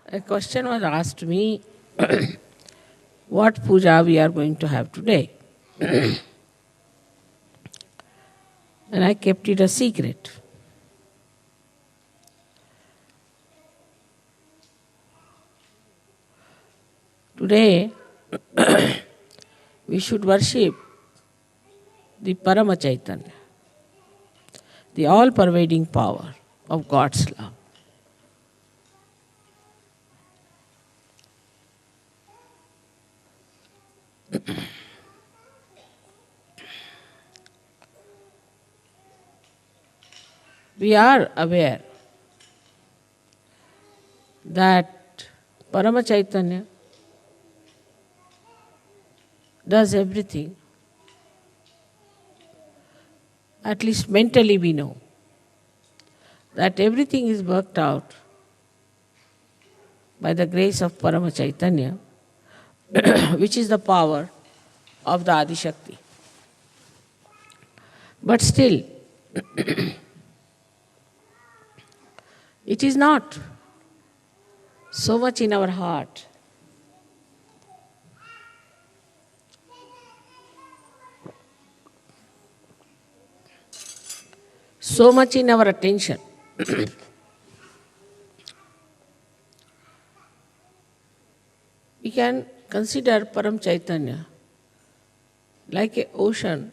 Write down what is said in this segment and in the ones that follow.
A question was asked me what puja we are going to have today. And I kept it a secret. Today, we should worship the Paramchaitanya, the all-pervading power of God's love. We are aware that Paramchaitanya does everything. At least mentally we know that everything is worked out by the grace of Paramchaitanya, which is the power of the Adi Shakti. But still, it is not so much in our heart. So much in our attention. We can consider Paramchaitanya like an ocean,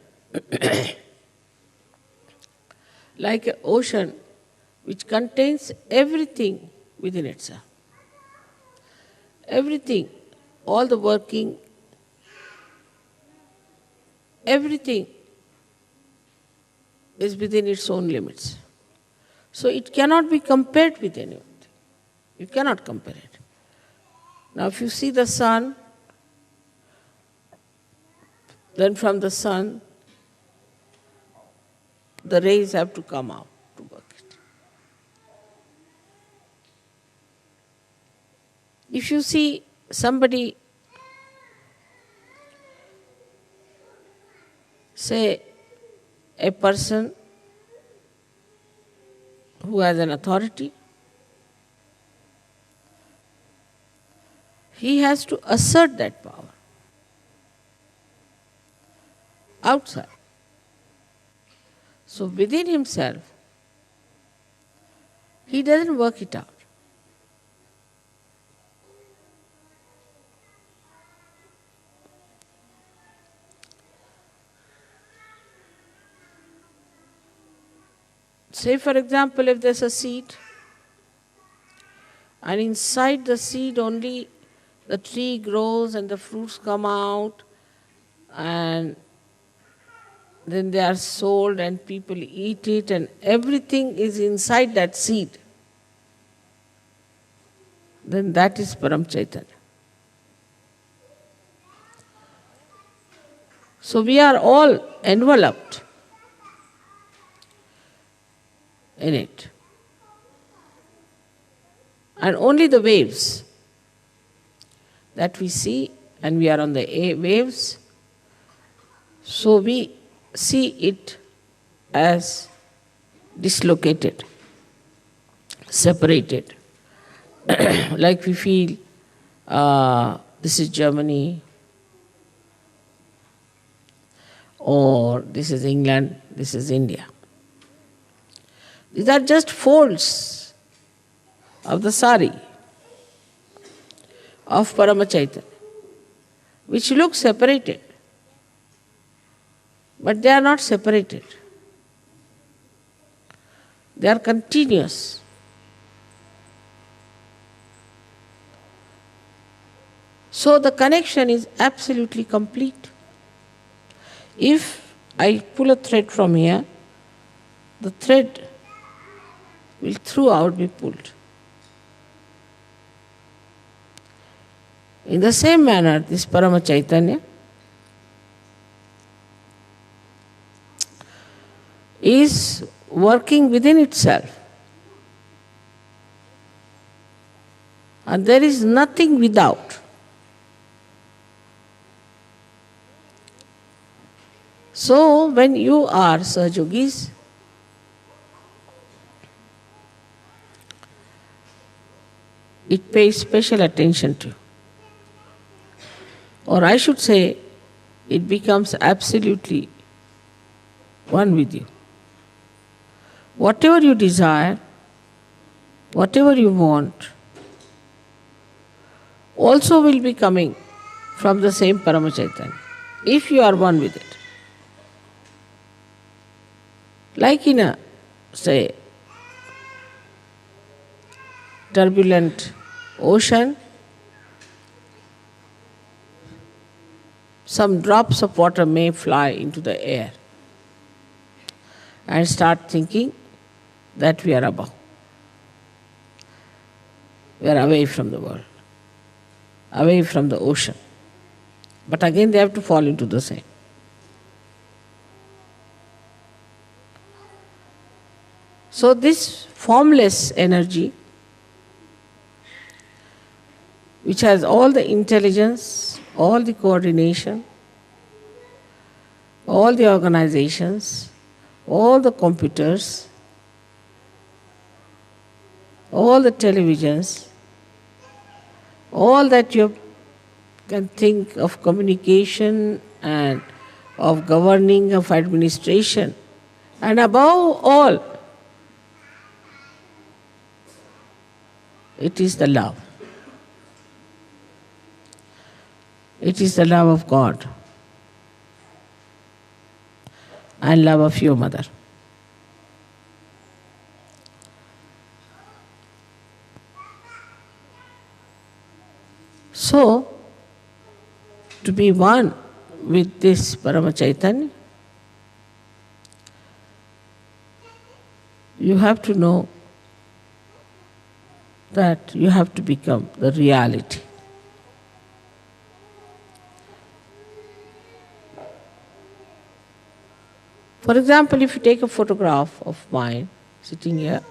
like an ocean which contains everything within itself. Everything, all the working, everything is within its own limits. So it cannot be compared with anything. You cannot compare it. Now if you see the sun, then from the sun, the rays have to come out to work it. If you see somebody, say a person who has an authority, he has to assert that power outside. So within himself, he doesn't work it out. Say for example, if there's a seed, and inside the seed only the tree grows and the fruits come out, and then they are sold and people eat it, and everything is inside that seed, then that is Paramchaitanya. So we are all enveloped in it. And only the waves that we see, and we are on the waves, so we see it as dislocated, separated. Like we feel, this is Germany, or this is England, this is India. These are just folds of the sari of Paramchaitanya, which look separated, but they are not separated. They are continuous. So the connection is absolutely complete. If I pull a thread from here, the thread will throughout be pulled. In the same manner, this Paramchaitanya is working within itself. And there is nothing without. So when you are Sahajogis, it pays special attention to you. Or I should say, it becomes absolutely one with you. Whatever you desire, whatever you want, also will be coming from the same Paramchaitanya, if you are one with it. Like in a, say, turbulent ocean, some drops of water may fly into the air and start thinking that we are above. We are away from the world, away from the ocean. But again they have to fall into the same. So this formless energy, which has all the intelligence, all the coordination, all the organizations, all the computers, all the televisions, all that you can think of communication and of governing, of administration, and above all, it is the love. It is the love of God and love of your mother. So, to be one with this Paramchaitanya, you have to know that you have to become the reality. For example, if you take a photograph of mine sitting here,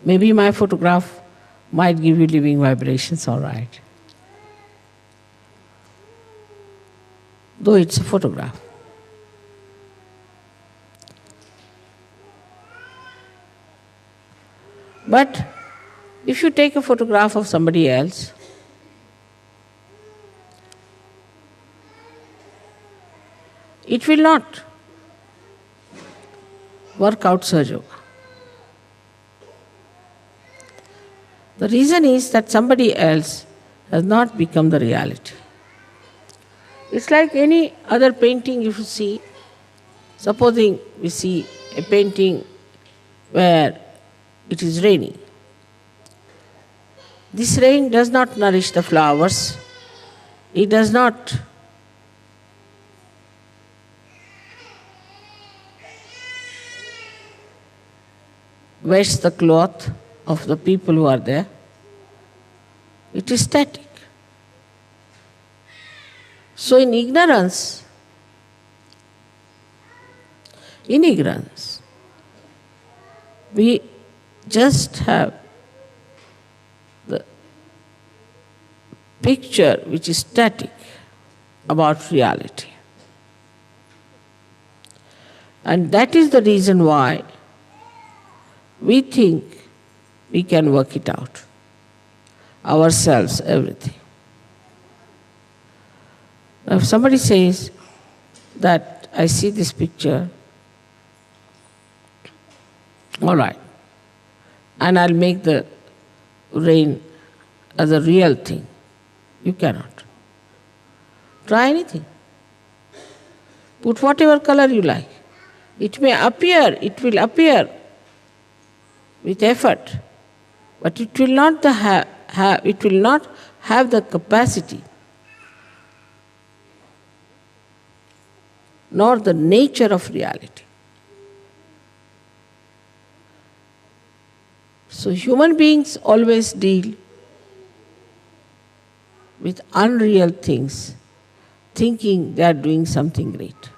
maybe my photograph might give you living vibrations, all right. Though it's a photograph. But if you take a photograph of somebody else, it will not work out Sahaja Yoga. The reason is that somebody else has not become the reality. It's like any other painting you see. Supposing we see a painting where it is raining. This rain does not nourish the flowers. It does not wash the cloth of the people who are there. It is static. So in ignorance, we just have the picture which is static about reality. And that is the reason why we think we can work it out. Ourselves, everything. Now, if somebody says that I see this picture, all right, and I'll make the rain as a real thing, you cannot. Try anything. Put whatever color you like. It will appear with effort, but it will not have the capacity nor the nature of reality. So human beings always deal with unreal things, thinking they are doing something great.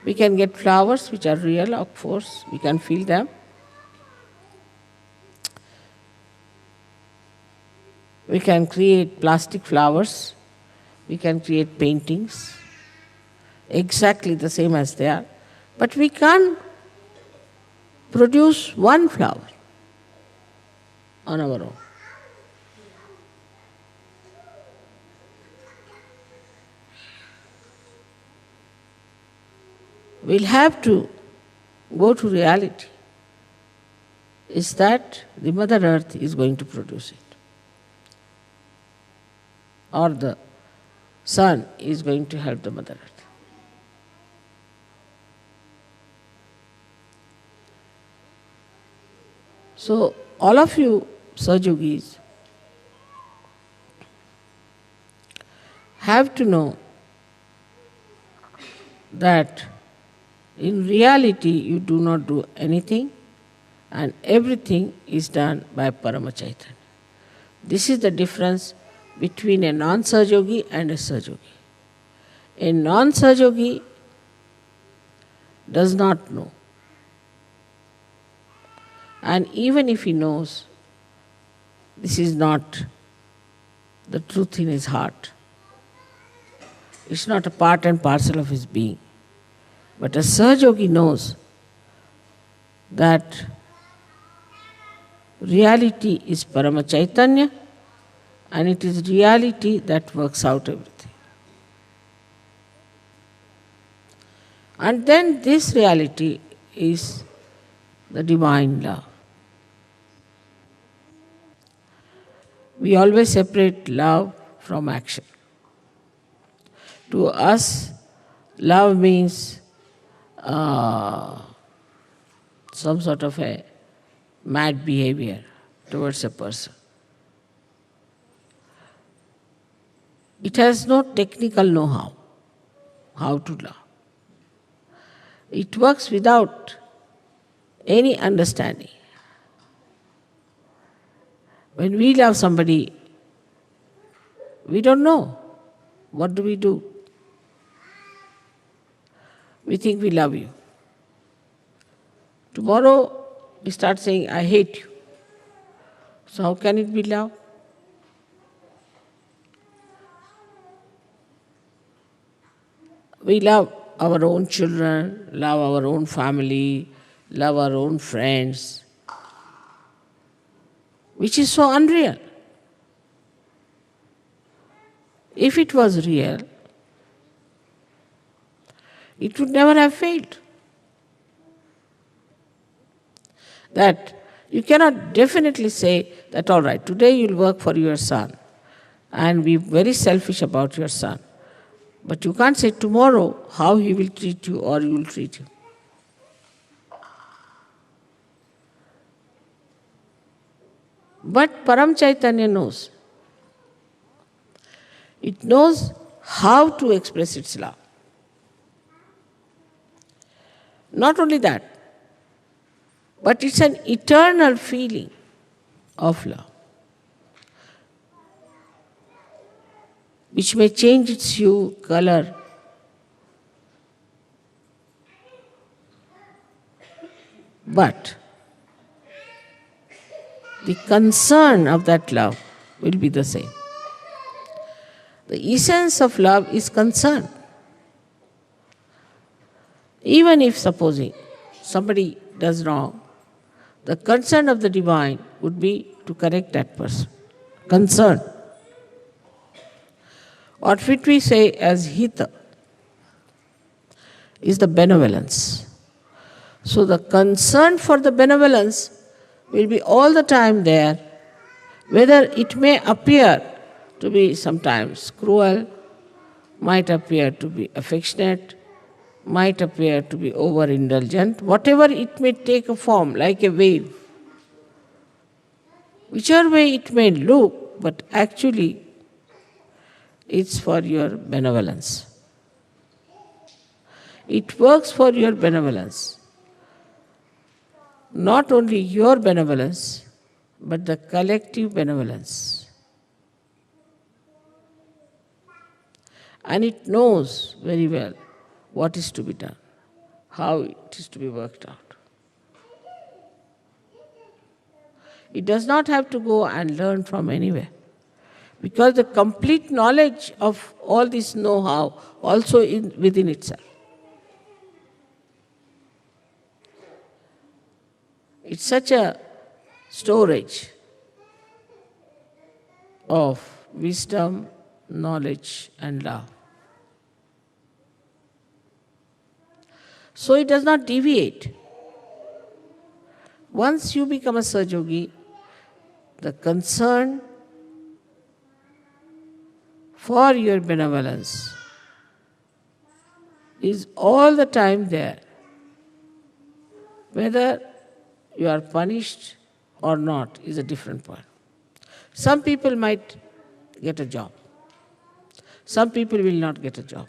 We can get flowers which are real, of course, we can feel them. We can create plastic flowers, we can create paintings, exactly the same as they are. But we can't produce one flower on our own. We'll have to go to reality. Is that the Mother Earth is going to produce it, or the sun is going to help the Mother Earth. So all of you Sajogis have to know that in reality you do not do anything, and everything is done by Paramchaitanya. This is the difference between a non-Sahajogi and a Sahajogi. A non-Sahajogi does not know. And even if he knows, this is not the truth in his heart. It's not a part and parcel of his being. But a Sahajogi knows that reality is Paramchaitanya, and it is reality that works out everything. And then this reality is the divine love. We always separate love from action. To us, love means some sort of a mad behavior towards a person. It has no technical know-how how to love. It works without any understanding. When we love somebody, we don't know. What do? We think we love you. Tomorrow we start saying, I hate you. So how can it be love? We love our own children, love our own family, love our own friends, which is so unreal. If it was real, it would never have failed. That you cannot definitely say that, all right, today you'll work for your son and be very selfish about your son. But you can't say tomorrow how he will treat you or you will treat him. But Paramchaitanya knows. It knows how to express its love. Not only that, but it's an eternal feeling of love, which may change its hue, color, but the concern of that love will be the same. The essence of love is concern. Even if, supposing, somebody does wrong, the concern of the divine would be to correct that person. Concern. What we say as hita is the benevolence. So the concern for the benevolence will be all the time there, whether it may appear to be sometimes cruel, might appear to be affectionate, might appear to be overindulgent, whatever it may take a form, like a wave. Whichever way it may look, but actually it's for your benevolence. It works for your benevolence. Not only your benevolence, but the collective benevolence. And it knows very well what is to be done, how it is to be worked out. It does not have to go and learn from anywhere, because the complete knowledge of all this know-how also within itself. It's such a storage of wisdom, knowledge and love. So it does not deviate. Once you become a Sahajogi, the concern for your benevolence is all the time there. Whether you are punished or not is a different point. Some people might get a job. Some people will not get a job.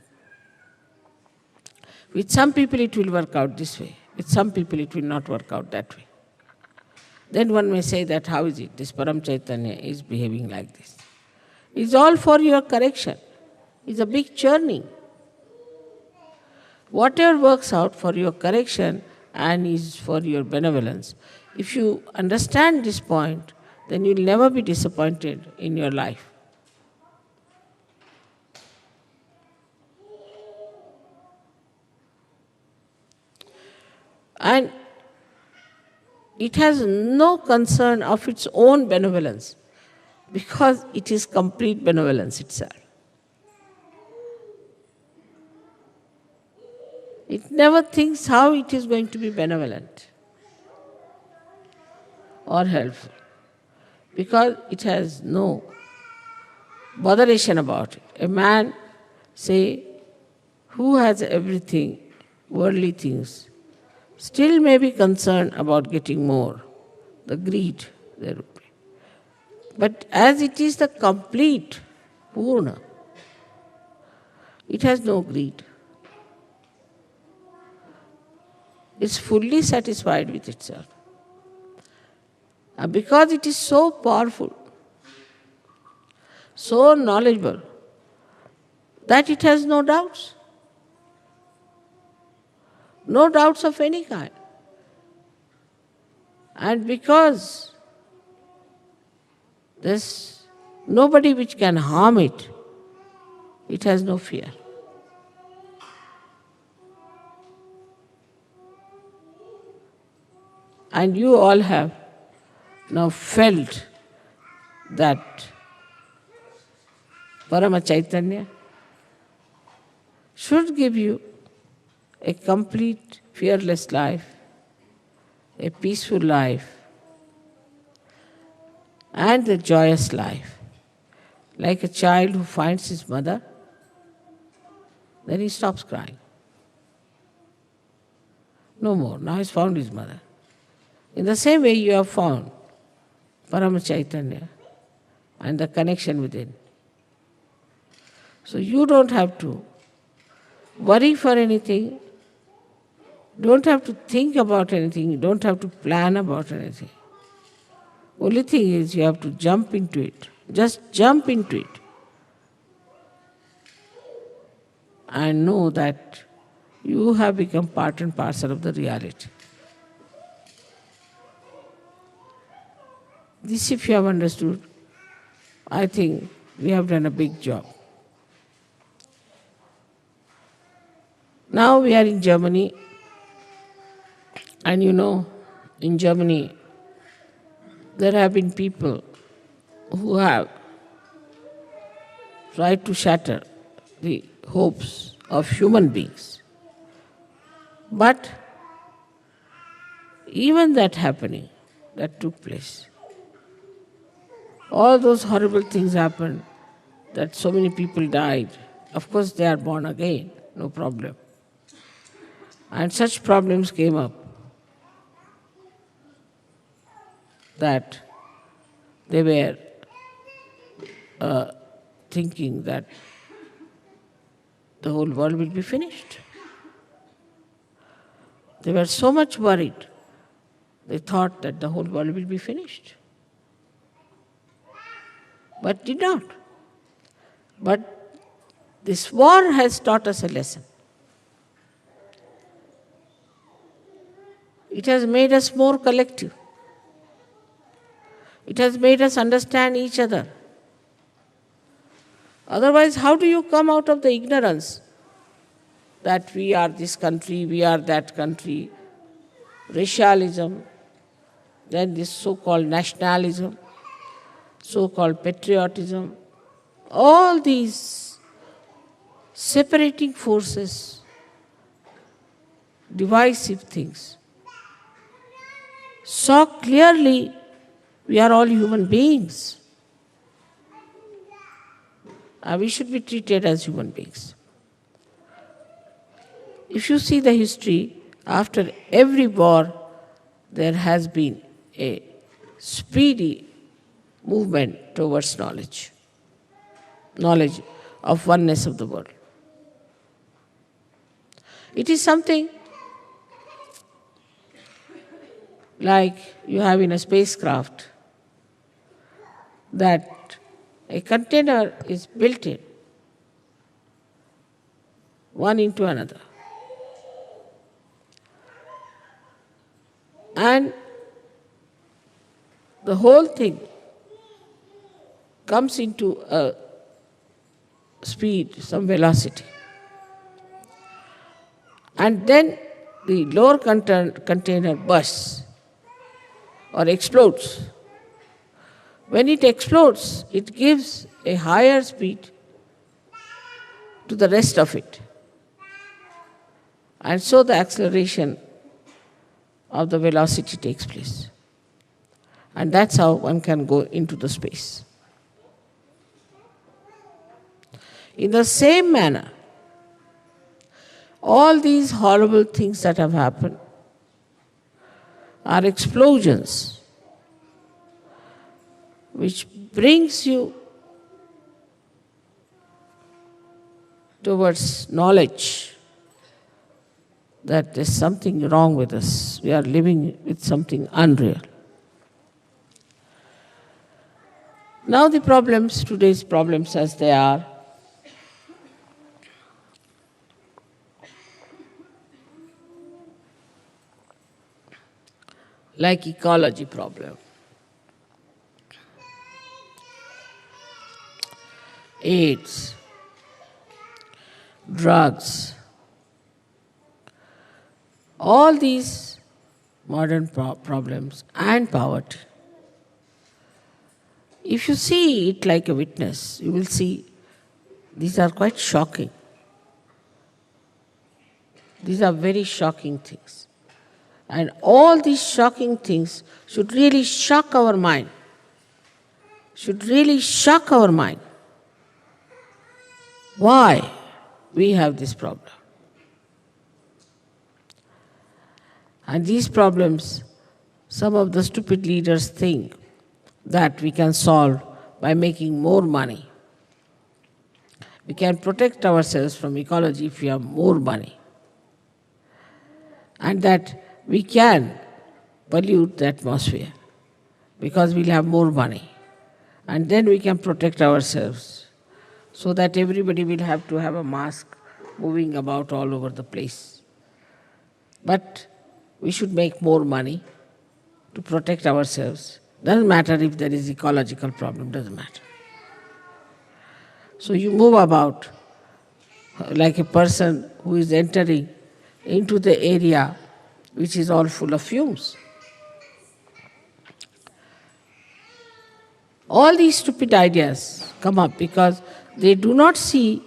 With some people it will work out this way. With some people it will not work out that way. Then one may say that how is it? This Paramchaitanya is behaving like this. It's all for your correction. It's a big churning. Whatever works out for your correction and is for your benevolence, if you understand this point, then you'll never be disappointed in your life. And it has no concern of its own benevolence, because it is complete benevolence itself. It never thinks how it is going to be benevolent or helpful, because it has no botheration about it. A man, say, who has everything, worldly things, still may be concerned about getting more, the greed there would be. But as it is the complete Purna, it has no greed. It's fully satisfied with itself. And because it is so powerful, so knowledgeable, that it has no doubts. No doubts of any kind. And because there's nobody which can harm it, it has no fear. And you all have now felt that Paramchaitanya should give you a complete, fearless life, a peaceful life, and a joyous life. Like a child who finds his mother, then he stops crying. No more. Now he's found his mother. In the same way you have found Paramchaitanya and the connection within. So you don't have to worry for anything, don't have to think about anything, you don't have to plan about anything. Only thing is you have to jump into it. Just jump into it. And know that you have become part and parcel of the reality. This, if you have understood, I think we have done a big job. Now we are in Germany, and you know, in Germany, there have been people who have tried to shatter the hopes of human beings. But even that happening, that took place, all those horrible things happened, that so many people died. Of course, they are born again, no problem. And such problems came up that they were thinking that the whole world will be finished. They were so much worried. They thought that the whole world will be finished. But did not. But this war has taught us a lesson. It has made us more collective. It has made us understand each other. Otherwise, how do you come out of the ignorance that we are this country, we are that country, racialism, then this so-called nationalism, so-called patriotism, all these separating forces, divisive things, saw clearly we are all human beings. We should be treated as human beings. If you see the history, after every war, there has been a speedy movement towards knowledge of oneness of the world. It is something like you have in a spacecraft, that a container is built in, one into another. And the whole thing comes into a speed, some velocity. And then the lower container bursts or explodes. When it explodes, it gives a higher speed to the rest of it. And so the acceleration of the velocity takes place. And that's how one can go into the space. In the same manner, all these horrible things that have happened are explosions which brings you towards knowledge that there's something wrong with us. We are living with something unreal. Now the problems, today's problems as they are, like ecology problem, AIDS, drugs, all these modern problems and poverty. If you see it like a witness, you will see these are quite shocking. These are very shocking things. And all these shocking things should really shock our mind. Should really shock our mind. Why we have this problem? And these problems, some of the stupid leaders think that we can solve by making more money. We can protect ourselves from ecology if we have more money. And that we can pollute the atmosphere because we'll have more money. And then we can protect ourselves so that everybody will have to have a mask moving about all over the place. But we should make more money to protect ourselves. Doesn't matter if there is ecological problem, doesn't matter. So you move about like a person who is entering into the area which is all full of fumes. All these stupid ideas come up because they do not see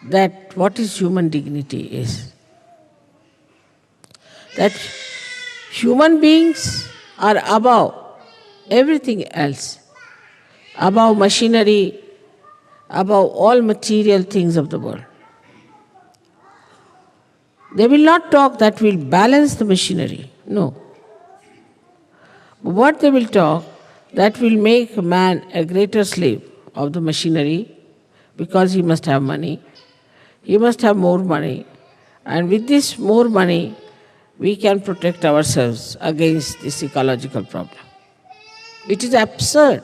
that what is human dignity is. That human beings are above everything else, above machinery, above all material things of the world. They will not talk that will balance the machinery, no. What they will talk, that will make a man a greater slave of the machinery because he must have money, he must have more money, and with this more money, we can protect ourselves against this ecological problem. It is absurd.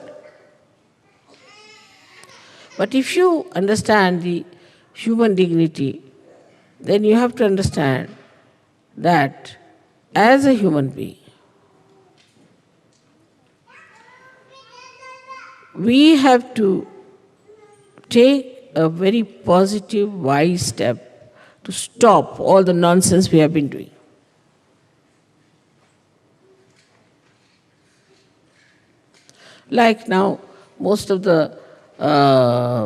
But if you understand the human dignity, then you have to understand that as a human being, we have to take a very positive, wise step to stop all the nonsense we have been doing. Like now, most of the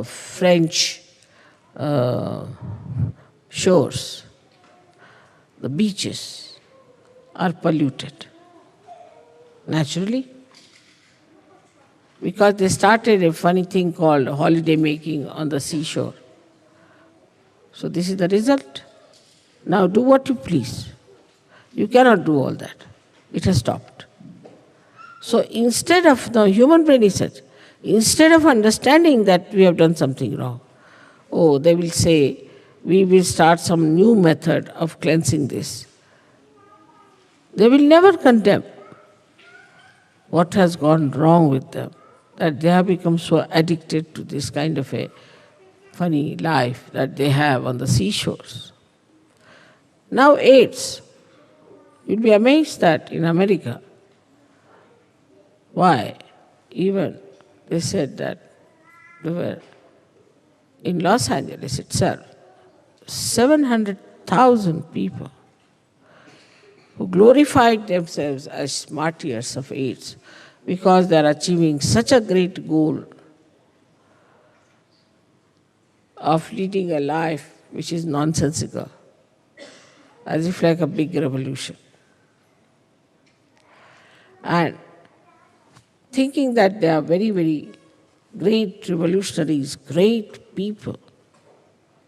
French uh, shores, the beaches, are polluted naturally because they started a funny thing called holiday making on the seashore. So this is the result. Now do what you please. You cannot do all that. It has stopped. So instead of, the human brain is such, instead of understanding that we have done something wrong, oh, they will say, we will start some new method of cleansing this. They will never condemn what has gone wrong with them, that they have become so addicted to this kind of a funny life that they have on the seashores. Now AIDS. You'll be amazed that in America, why? Even they said that they were in Los Angeles itself, 700,000 people who glorified themselves as martyrs of AIDS because they are achieving such a great goal of leading a life which is nonsensical, as if like a big revolution. And thinking that they are very, very great revolutionaries, great people,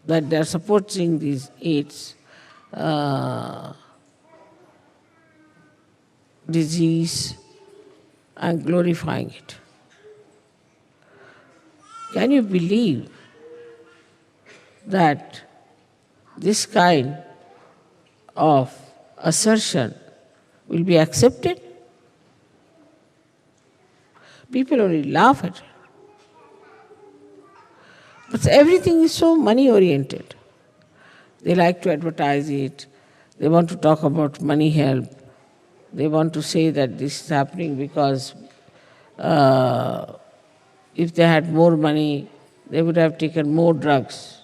that they are supporting these AIDS disease and glorifying it. Can you believe that this kind of assertion will be accepted? People only laugh at it. But everything is so money-oriented. They like to advertise it. They want to talk about money help. They want to say that this is happening because if they had more money, they would have taken more drugs.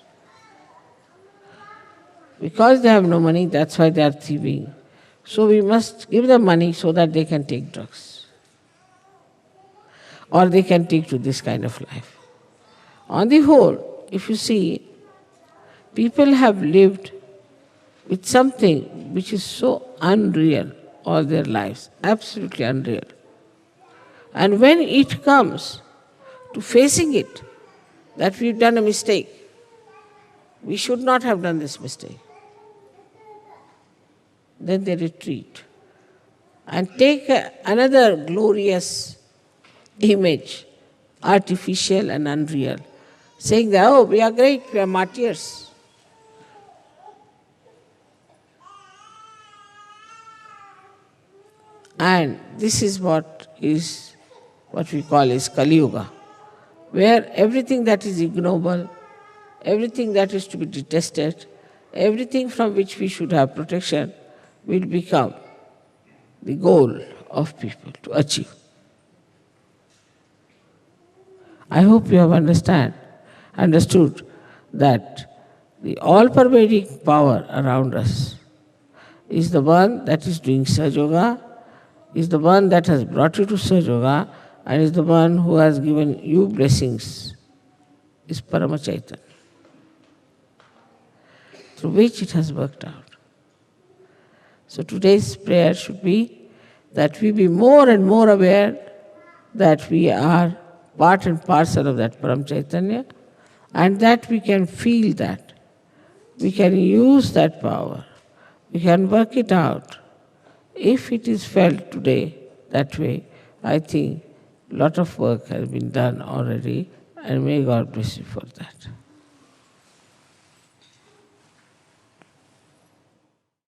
Because they have no money, that's why they are thieving. So we must give them money so that they can take drugs. Or they can take to this kind of life. On the whole, if you see, people have lived with something which is so unreal all their lives, absolutely unreal. And when it comes to facing it, that we've done a mistake, we should not have done this mistake, then they retreat and take another glorious image, artificial and unreal, saying that, oh, we are great, we are martyrs. And this is what we call is Kali Yuga, where everything that is ignoble, everything that is to be detested, everything from which we should have protection will become the goal of people to achieve. I hope you have understood that the all-pervading power around us is the one that is doing Sahaja Yoga, is the one that has brought you to Sahaja Yoga, and is the one who has given you blessings, is Paramchaitanya, through which it has worked out. So today's prayer should be that we be more and more aware that we are part and parcel of that Paramchaitanya, and that we can feel that. We can use that power. We can work it out. If it is felt today that way, I think a lot of work has been done already, and may God bless you for that.